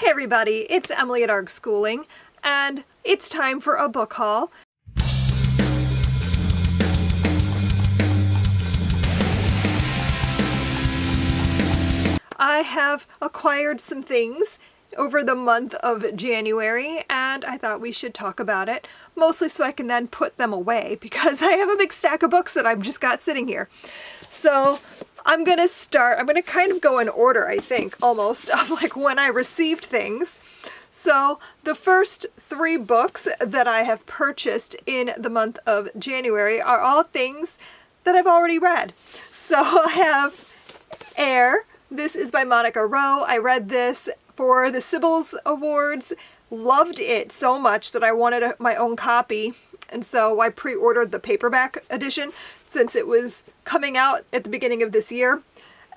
Hey everybody, it's Emily at ARG Schooling, and it's time for a book haul. I have acquired some things over the month of January, and I thought we should talk about it, mostly so I can then put them away, because I have a big stack of books that I've just got sitting here. So I'm going to kind of go in order, I think, almost, of like when I received things. So the first 3 books that I have purchased in the month of January are all things that I've already read. So I have Air. This is by Monica Rowe. I read this for the Sibbles Awards, loved it so much that I wanted my own copy, and so I pre-ordered the paperback edition since it was coming out at the beginning of this year.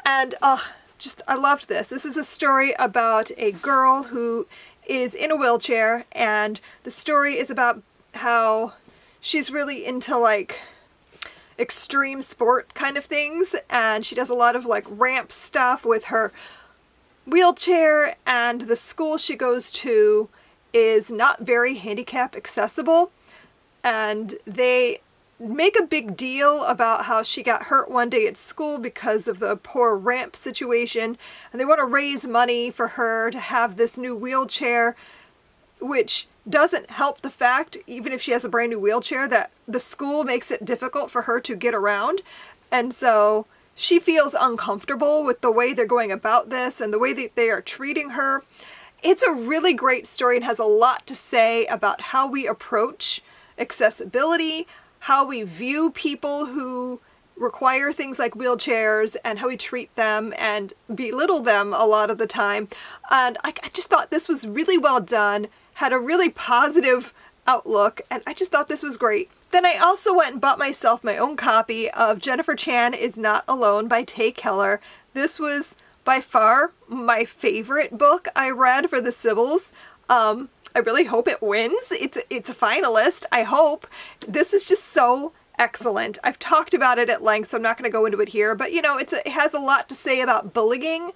And I loved this. This is a story about a girl who is in a wheelchair, and the story is about how she's really into like extreme sport kind of things, and she does a lot of like ramp stuff with her wheelchair, and the school she goes to is not very handicap accessible, and they make a big deal about how she got hurt one day at school because of the poor ramp situation, and they want to raise money for her to have this new wheelchair, which doesn't help the fact, even if she has a brand new wheelchair, that the school makes it difficult for her to get around. And so she feels uncomfortable with the way they're going about this and the way that they are treating her. It's a really great story and has a lot to say about how we approach accessibility, how we view people who require things like wheelchairs, and how we treat them and belittle them a lot of the time. And I just thought this was really well done, had a really positive outlook, and I just thought this was great. Then I also went and bought myself my own copy of Jennifer Chan Is Not Alone by Tay Keller. This was by far my favorite book I read for the Sibbles. I really hope it wins. It's a finalist, I hope. This is just so excellent. I've talked about it at length, so I'm not going to go into it here, but you know, it has a lot to say about bullying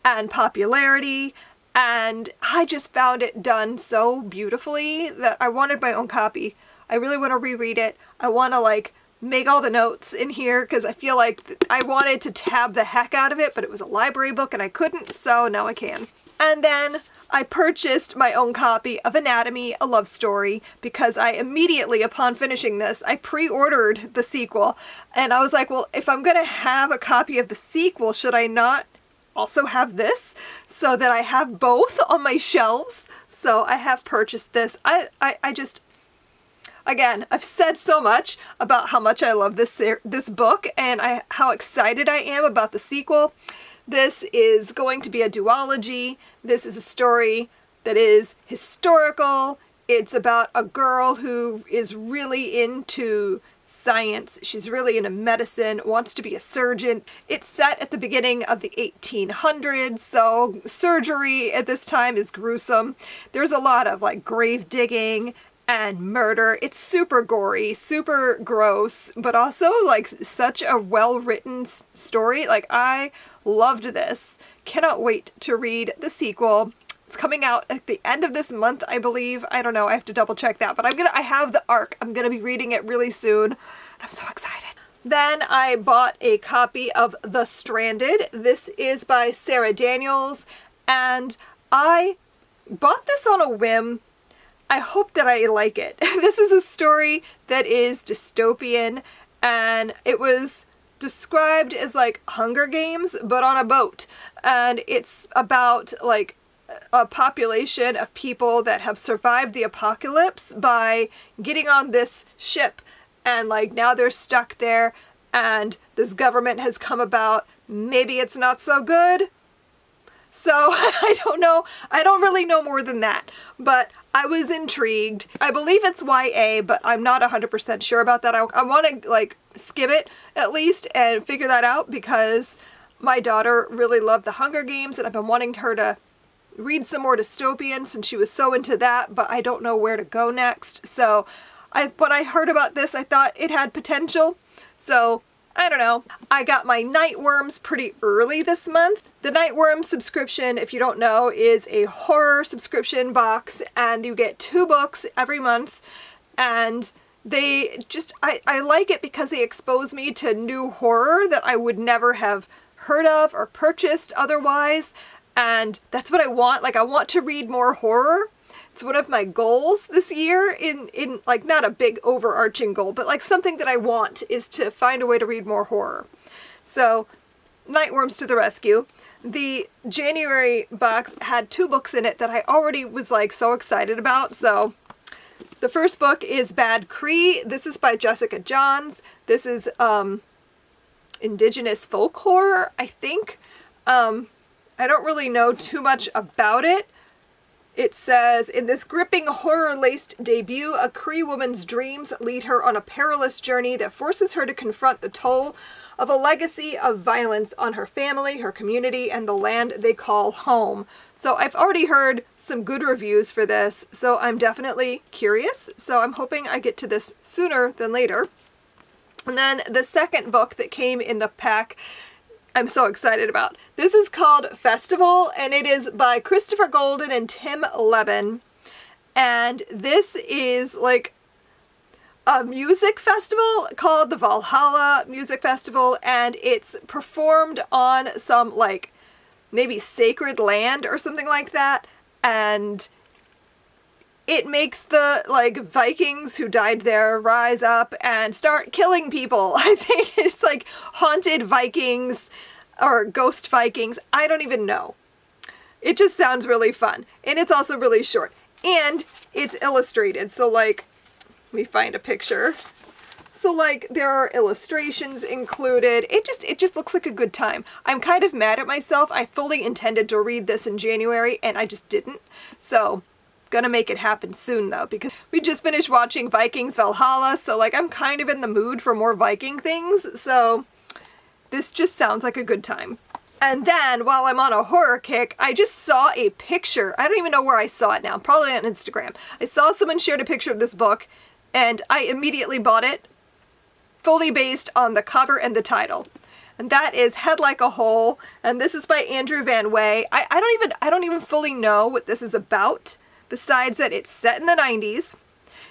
and popularity, and I just found it done so beautifully that I wanted my own copy. I really want to reread it. I want to like make all the notes in here because I feel like I wanted to tab the heck out of it, but it was a library book and I couldn't, so now I can. And then I purchased my own copy of Anatomy, a Love Story, because I immediately, upon finishing this, I pre-ordered the sequel. And I was like, well, if I'm going to have a copy of the sequel, should I not also have this? So that I have both on my shelves. So I have purchased this. I just, again, I've said so much about how much I love this book and how excited I am about the sequel. This is going to be a duology. This is a story that is historical. It's about a girl who is really into science. She's really into medicine, wants to be a surgeon. It's set at the beginning of the 1800s, so surgery at this time is gruesome. There's a lot of like grave digging and murder. It's super gory, super gross, but also like such a well-written story. Like, I loved this. Cannot wait to read the sequel. It's coming out at the end of this month, I believe. I don't know, I have to double check that, but I have the ARC. I'm gonna be reading it really soon. I'm so excited. Then I bought a copy of The Stranded. This is by Sarah Daniels, and I bought this on a whim. I hope that I like it. This is a story that is dystopian, and it was described as like Hunger Games, but on a boat. And it's about like a population of people that have survived the apocalypse by getting on this ship. And like now they're stuck there, and this government has come about. Maybe it's not so good. So I don't know. I don't really know more than that, but I was intrigued. I believe it's YA, but I'm not 100% sure about that. I want to like skim it at least and figure that out, because my daughter really loved the Hunger Games, and I've been wanting her to read some more dystopian since she was so into that, but I don't know where to go next. So when I heard about this, I thought it had potential. So I don't know. I got my Nightworms pretty early this month. The Nightworms subscription, if you don't know, is a horror subscription box, and you get 2 books every month, and they just, I like it because they expose me to new horror that I would never have heard of or purchased otherwise, and that's what I want. Like, I want to read more horror. It's one of my goals this year in like, not a big overarching goal, but like something that I want is to find a way to read more horror. So, Nightworms to the rescue. The January box had 2 books in it that I already was like so excited about. So, the first book is Bad Cree. This is by Jessica Johns. This is Indigenous folk horror, I think. I don't really know too much about it. It says, in this gripping horror-laced debut, a Cree woman's dreams lead her on a perilous journey that forces her to confront the toll of a legacy of violence on her family, her community, and the land they call home. So I've already heard some good reviews for this, so I'm definitely curious. So I'm hoping I get to this sooner than later. And then the second book that came in the pack, I'm so excited about. This is called Festival, and it is by Christopher Golden and Tim Levin. And this is like a music festival called the Valhalla Music Festival, and it's performed on some like maybe sacred land or something like that, and it makes the like Vikings who died there rise up and start killing people. I think it's like haunted Vikings or ghost Vikings. I don't even know. It just sounds really fun. And it's also really short. And it's illustrated. So like, let me find a picture. So like, there are illustrations included. It just looks like a good time. I'm kind of mad at myself. I fully intended to read this in January and I just didn't. So, gonna make it happen soon though, because we just finished watching Vikings Valhalla, so like I'm kind of in the mood for more Viking things, so this just sounds like a good time. And then, while I'm on a horror kick, I just saw a picture. I don't even know where I saw it now, probably on Instagram. I saw someone shared a picture of this book, and I immediately bought it, fully based on the cover and the title. And that is Head Like a Hole, and this is by Andrew Van Wey. I don't even fully know what this is about, besides that it's set in the 90s.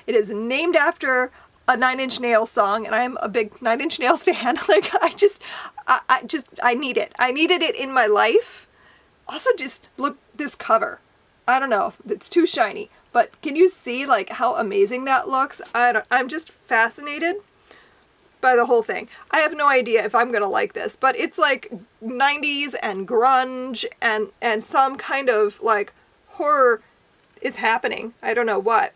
It is named after a Nine Inch Nails song, and I'm a big Nine Inch Nails fan. Like, I need it. I needed it in my life. Also, just look this cover. I don't know, it's too shiny, but can you see like how amazing that looks? I'm just fascinated by the whole thing. I have no idea if I'm gonna like this, but it's like 90s and grunge and some kind of like horror is happening. I don't know what.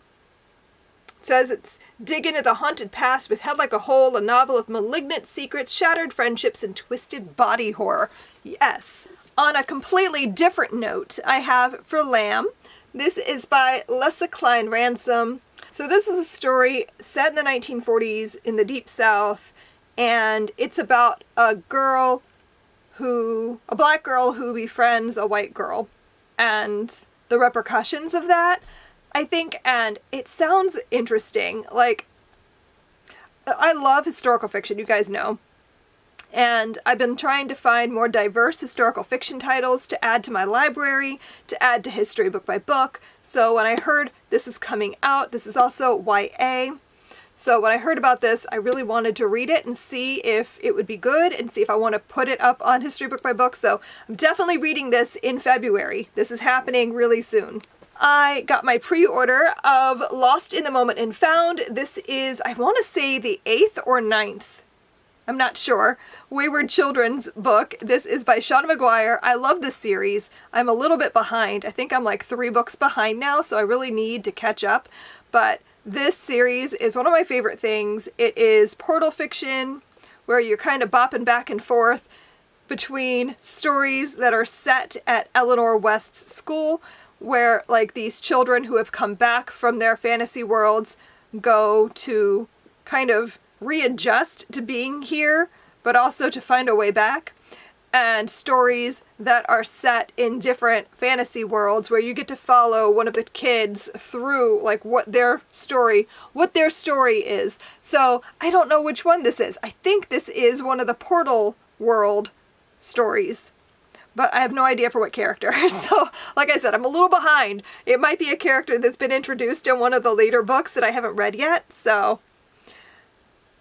It says it's dig into the haunted past with Head Like a Hole, a novel of malignant secrets, shattered friendships, and twisted body horror. Yes. On a completely different note, I have For Lamb. This is by Lessa Klein Ransom. So this is a story set in the 1940s in the Deep South, and it's about a black girl who befriends a white girl, and the repercussions of that, I think, and it sounds interesting. Like, I love historical fiction, you guys know, and I've been trying to find more diverse historical fiction titles to add to my library, to add to History Book by Book. So when I heard this is coming out, this is also YA. So when I heard about this, I really wanted to read it and see if it would be good and see if I want to put it up on History Book by Book. So I'm definitely reading this in February. This is happening really soon. I got my pre-order of Lost in the Moment and Found. This is, I want to say, the 8th or 9th. I'm not sure. Wayward Children's book. This is by Sean McGuire. I love this series. I'm a little bit behind. I think I'm like 3 books behind now, so I really need to catch up. But this series is one of my favorite things. It is portal fiction where you're kind of bopping back and forth between stories that are set at Eleanor West's school, where like these children who have come back from their fantasy worlds go to kind of readjust to being here, but also to find a way back. and stories that are set in different fantasy worlds where you get to follow one of the kids through like what their story is. So I don't know which one this is. I think this is one of the Portal World stories, but I have no idea for what character. So like I said, I'm a little behind. It might be a character that's been introduced in one of the later books that I haven't read yet, so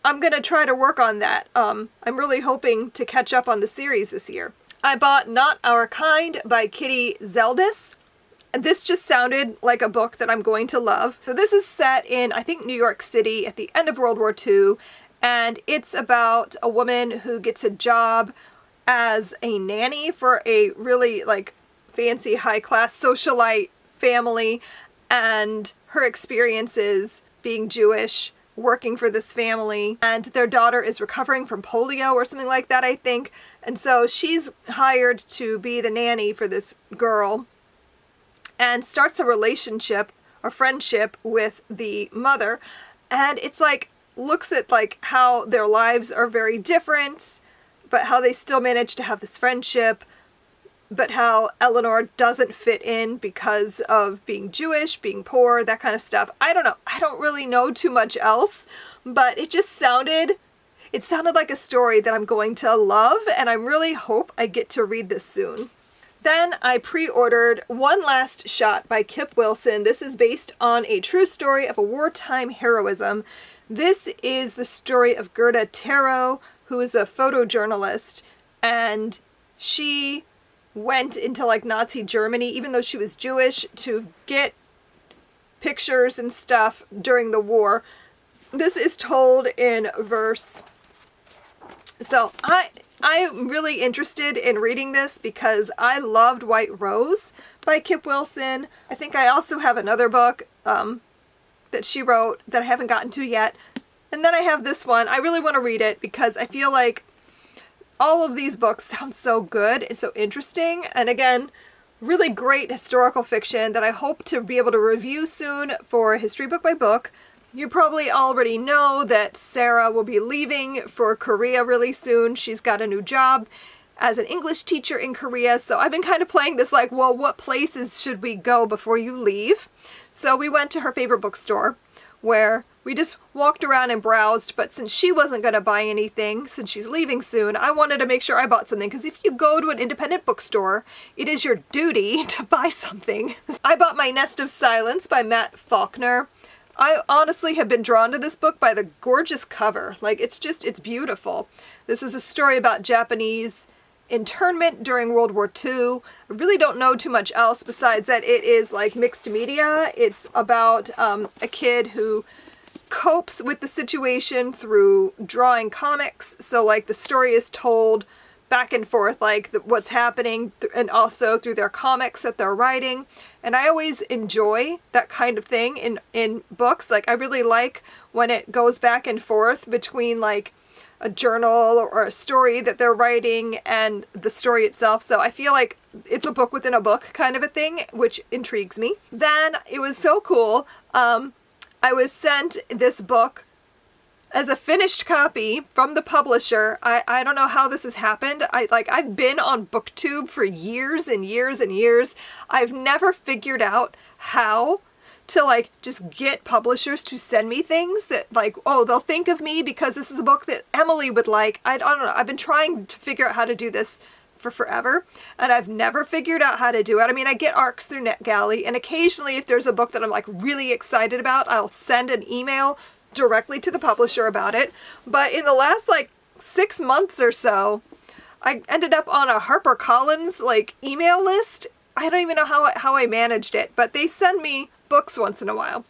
I'm going to try to work on that. I'm really hoping to catch up on the series this year. I bought Not Our Kind by Kitty Zeldis. This just sounded like a book that I'm going to love. So this is set in, I think, New York City at the end of World War II, and it's about a woman who gets a job as a nanny for a really like fancy high-class socialite family, and her experiences being Jewish, working for this family, and their daughter is recovering from polio or something like that, I think. And so she's hired to be the nanny for this girl and starts a relationship or friendship with the mother. And it's like, looks at like how their lives are very different, but how they still manage to have this friendship, but how Eleanor doesn't fit in because of being Jewish, being poor, that kind of stuff. I don't know. I don't really know too much else, but it sounded like a story that I'm going to love, and I really hope I get to read this soon. Then I pre-ordered One Last Shot by Kip Wilson. This is based on a true story of a wartime heroism. This is the story of Gerda Taro, who is a photojournalist, and she went into like Nazi Germany, even though she was Jewish, to get pictures and stuff during the war. This is told in verse. So I'm really interested in reading this because I loved White Rose by Kip Wilson. I think I also have another book that she wrote that I haven't gotten to yet. And then I have this one. I really want to read it because I feel like all of these books sound so good and so interesting. And again, really great historical fiction that I hope to be able to review soon for History Book by Book. You probably already know that Sarah will be leaving for Korea really soon. She's got a new job as an English teacher in Korea. So I've been kind of playing this like, well, what places should we go before you leave? So we went to her favorite bookstore where we just walked around and browsed, but since she wasn't going to buy anything, since she's leaving soon, I wanted to make sure I bought something, because if you go to an independent bookstore, it is your duty to buy something. I bought My Nest of Silence by Matt Faulkner. I honestly have been drawn to this book by the gorgeous cover. Like, it's beautiful. This is a story about Japanese internment during World War II. I really don't know too much else besides that it is like mixed media. It's about a kid who copes with the situation through drawing comics. So like the story is told back and forth, like what's happening, and also through their comics that they're writing. And I always enjoy that kind of thing in books. Like I really like when it goes back and forth between like a journal or a story that they're writing and the story itself. So I feel like it's a book within a book kind of a thing, which intrigues me. Then it was so cool. I was sent this book as a finished copy from the publisher. I don't know how this has happened. I've been on BookTube for years and years and years. I've never figured out how to like just get publishers to send me things that like, oh, they'll think of me because this is a book that Emily would like. I don't know. I've been trying to figure out how to do this for forever, and I've never figured out how to do it. I mean, I get ARCs through NetGalley, and occasionally if there's a book that I'm like really excited about, I'll send an email directly to the publisher about it. But in the last like 6 months or so, I ended up on a HarperCollins like email list. I don't even know how I managed it, but they send me books once in a while.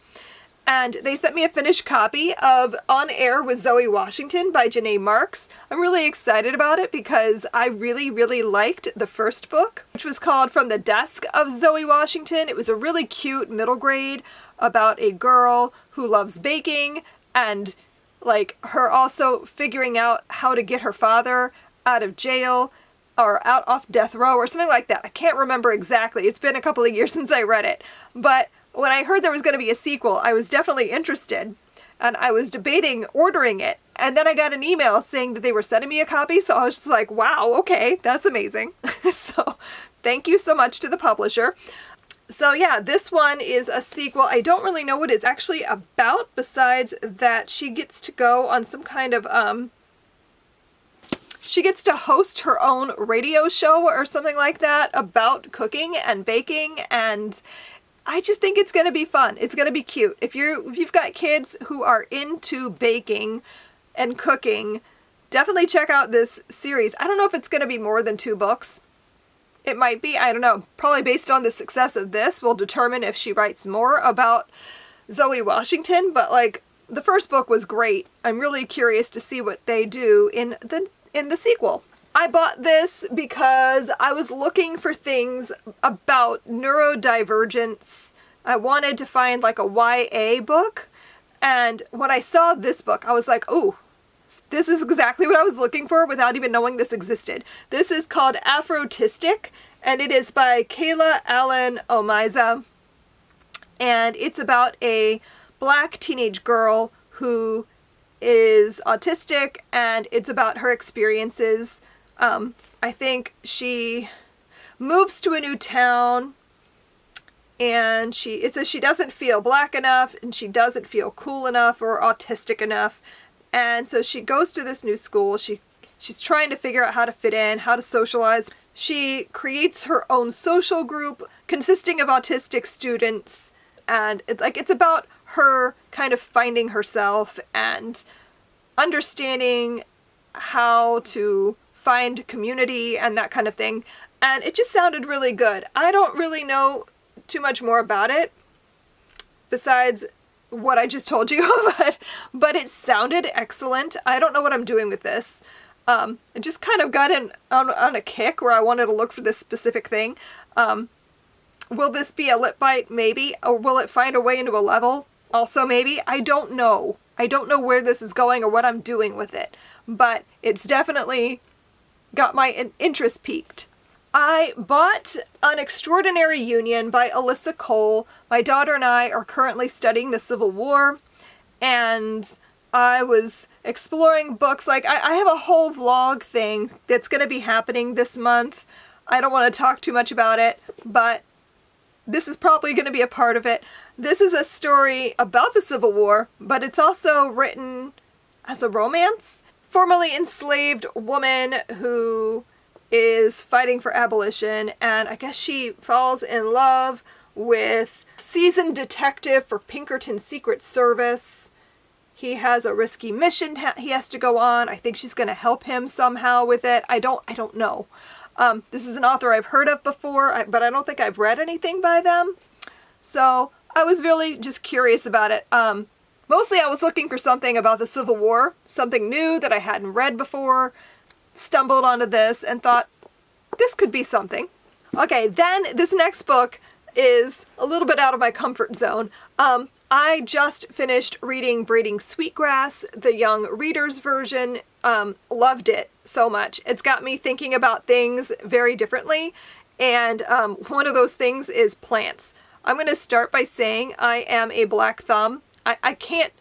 And they sent me a finished copy of On Air with Zoe Washington by Janae Marks. I'm really excited about it because I really, really liked the first book, which was called From the Desk of Zoe Washington. It was a really cute middle grade about a girl who loves baking and like her also figuring out how to get her father out of jail or out off death row or something like that. I can't remember exactly. It's been a couple of years since I read it. But when I heard there was going to be a sequel, I was definitely interested. and I was debating ordering it. And then I got an email saying that they were sending me a copy, so I was just like, wow, okay, that's amazing. So thank you so much to the publisher. So yeah, this one is a sequel. I don't really know what it's actually about, besides that she gets to go on some kind of, she gets to host her own radio show or something like that about cooking and baking, and I just think it's going to be fun. It's going to be cute. If you've got kids who are into baking and cooking, definitely check out this series. I don't know if it's going to be more than 2 books. It might be. I don't know. Probably based on the success of this will determine if she writes more about Zoe Washington. But like, the first book was great. I'm really curious to see what they do in the sequel. I bought this because I was looking for things about neurodivergence. I wanted to find like a YA book. And when I saw this book, I was like, ooh, this is exactly what I was looking for without even knowing this existed. This is called Afrotistic, and it is by Kayla Allen Omiza. And it's about a Black teenage girl who is autistic, and it's about her experiences. I think she moves to a new town, and it says she doesn't feel Black enough, and she doesn't feel cool enough or autistic enough. And so she goes to this new school. She's trying to figure out how to fit in, how to socialize. She creates her own social group consisting of autistic students, and it's about her kind of finding herself and understanding how to find community and that kind of thing. And it just sounded really good. I don't really know too much more about it besides what I just told you, but it sounded excellent. I don't know what I'm doing with this. I just kind of got on a kick where I wanted to look for this specific thing. Will this be a lit bite? Maybe. Or will it find a way into a level? Also maybe. I don't know. I don't know where this is going or what I'm doing with it. But it's definitely got my interest peaked. I bought An Extraordinary Union by Alyssa Cole. My daughter and I are currently studying the Civil War, and I was exploring books. Like, I have a whole vlog thing that's going to be happening this month. I don't want to talk too much about it, but this is probably going to be a part of it. This is a story about the Civil War, but it's also written as a romance. Formerly enslaved woman who is fighting for abolition, and I guess she falls in love with seasoned detective for Pinkerton Secret Service. He has a risky mission he has to go on. I think she's going to help him somehow with it. I don't know. This is an author I've heard of before, but I don't think I've read anything by them. So I was really just curious about it. Mostly I was looking for something about the Civil War, something new that I hadn't read before. Stumbled onto this and thought, this could be something. Okay, then this next book is a little bit out of my comfort zone. I just finished reading Braiding Sweetgrass, the young reader's version. Loved it so much. It's got me thinking about things very differently, and one of those things is plants. I'm going to start by saying I am a black thumb. I can't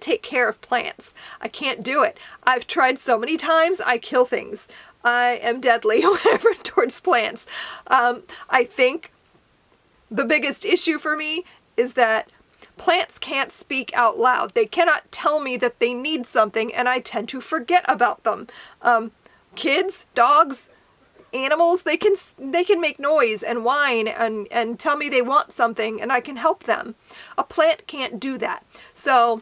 take care of plants. I can't do it. I've tried so many times, I kill things. I am deadly whenever towards plants. I think the biggest issue for me is that plants can't speak out loud. They cannot tell me that they need something, and I tend to forget about them. Kids, dogs, animals, they can make noise and whine and tell me they want something, and I can help them. A plant can't do that. So,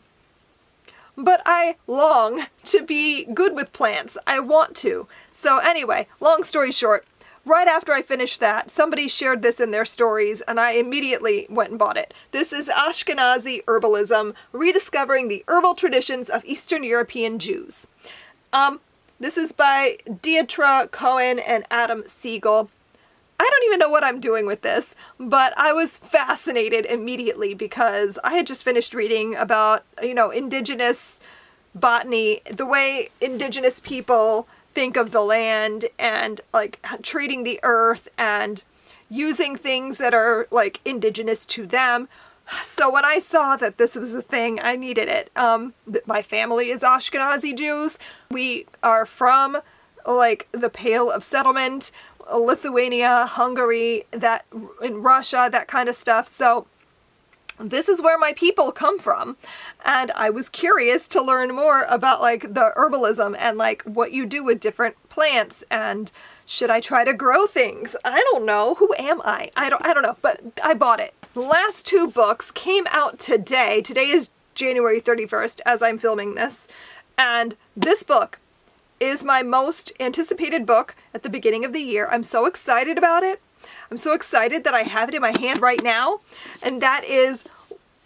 but I long to be good with plants. I want to. So anyway, long story short, right after I finished that, somebody shared this in their stories, and I immediately went and bought it. This is Ashkenazi Herbalism, Rediscovering the Herbal Traditions of Eastern European Jews. This is by Deirdre Cohen and Adam Siegel. I don't even know what I'm doing with this, but I was fascinated immediately because I had just finished reading about, indigenous botany, the way indigenous people think of the land and like treating the earth and using things that are like indigenous to them. So when I saw that this was a thing, I needed it. My family is Ashkenazi Jews. We are from like the Pale of Settlement, Lithuania, Hungary, that in Russia, that kind of stuff. So this is where my people come from. And I was curious to learn more about like the herbalism and like what you do with different plants, and should I try to grow things? I don't know. Who am I? I don't know, but I bought it. The last two books came out today. Today is January 31st as I'm filming this. And this book is my most anticipated book at the beginning of the year. I'm so excited about it. I'm so excited that I have it in my hand right now. And that is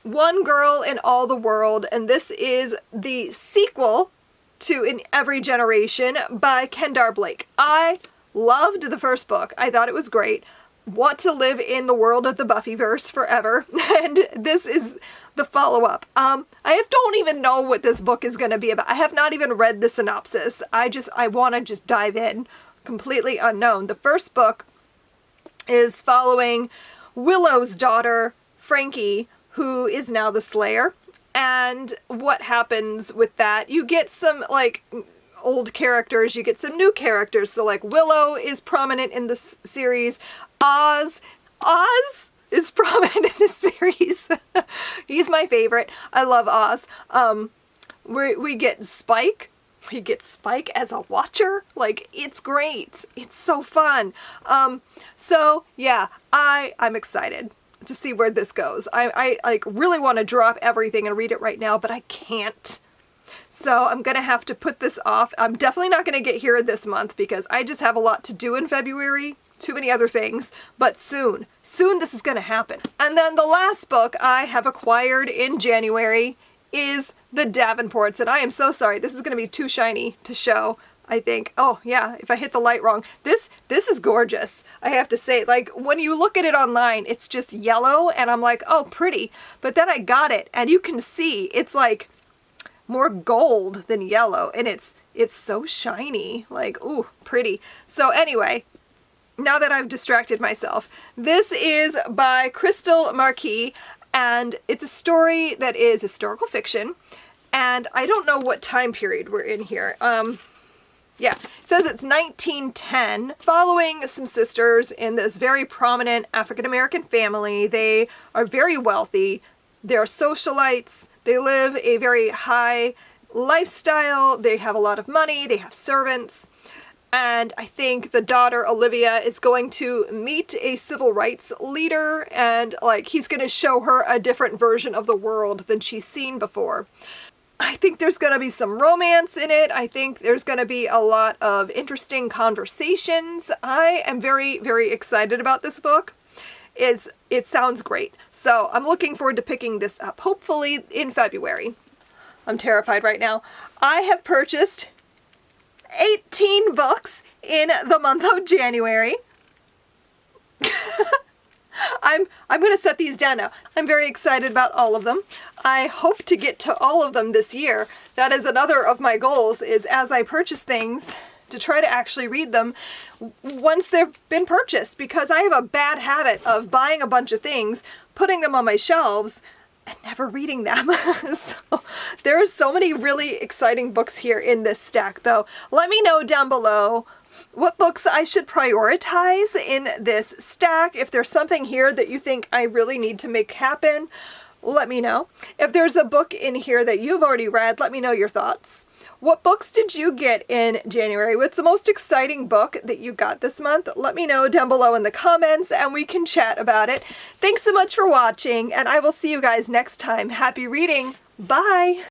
One Girl in All the World. And this is the sequel to In Every Generation by Kendare Blake. I loved the first book. I thought it was great. Want to live in the world of the Buffyverse forever. And this is the follow-up. Don't even know what this book is going to be about. I have not even read the synopsis. I want to just dive in. Completely unknown. The first book is following Willow's daughter, Frankie, who is now the Slayer. And what happens with that? You get some, like, old characters, you get some new characters. So, like, Willow is prominent in this series. Oz is prominent in this series. He's my favorite. I love Oz. We get Spike. We get Spike as a watcher. Like, it's great. It's so fun. So yeah, I'm excited to see where this goes. I like really want to drop everything and read it right now, but I can't. So I'm going to have to put this off. I'm definitely not going to get here this month because I just have a lot to do in February. Too many other things, but soon this is going to happen. And then the last book I have acquired in January is The Davenports, and I am so sorry. This is going to be too shiny to show, I think. Oh yeah, if I hit the light wrong. This is gorgeous. I have to say, like, when you look at it online, it's just yellow, and I'm like, oh, pretty. But then I got it, and you can see it's like more gold than yellow, and it's so shiny. Like, ooh, pretty. So anyway, now that I've distracted myself, this is by Crystal Marquis, and it's a story that is historical fiction, and I don't know what time period we're in here. Yeah, it says it's 1910, following some sisters in this very prominent African-American family. They are very wealthy. They're socialites. They live a very high lifestyle. They have a lot of money. They have servants. And I think the daughter, Olivia, is going to meet a civil rights leader, and like he's going to show her a different version of the world than she's seen before. I think there's going to be some romance in it. I think there's going to be a lot of interesting conversations. I am very, very excited about this book. It sounds great. So I'm looking forward to picking this up, hopefully in February. I'm terrified right now. I have purchased 18 books in the month of January. I'm going to set these down now. I'm very excited about all of them. I hope to get to all of them this year. That is another of my goals, is as I purchase things, to try to actually read them once they've been purchased, because I have a bad habit of buying a bunch of things, putting them on my shelves, and never reading them. So there are so many really exciting books here in this stack, though. Let me know down below what books I should prioritize in this stack. If there's something here that you think I really need to make happen, let me know. If there's a book in here that you've already read, let me know your thoughts. What books did you get in January? What's the most exciting book that you got this month? Let me know down below in the comments and we can chat about it. Thanks so much for watching, and I will see you guys next time. Happy reading. Bye!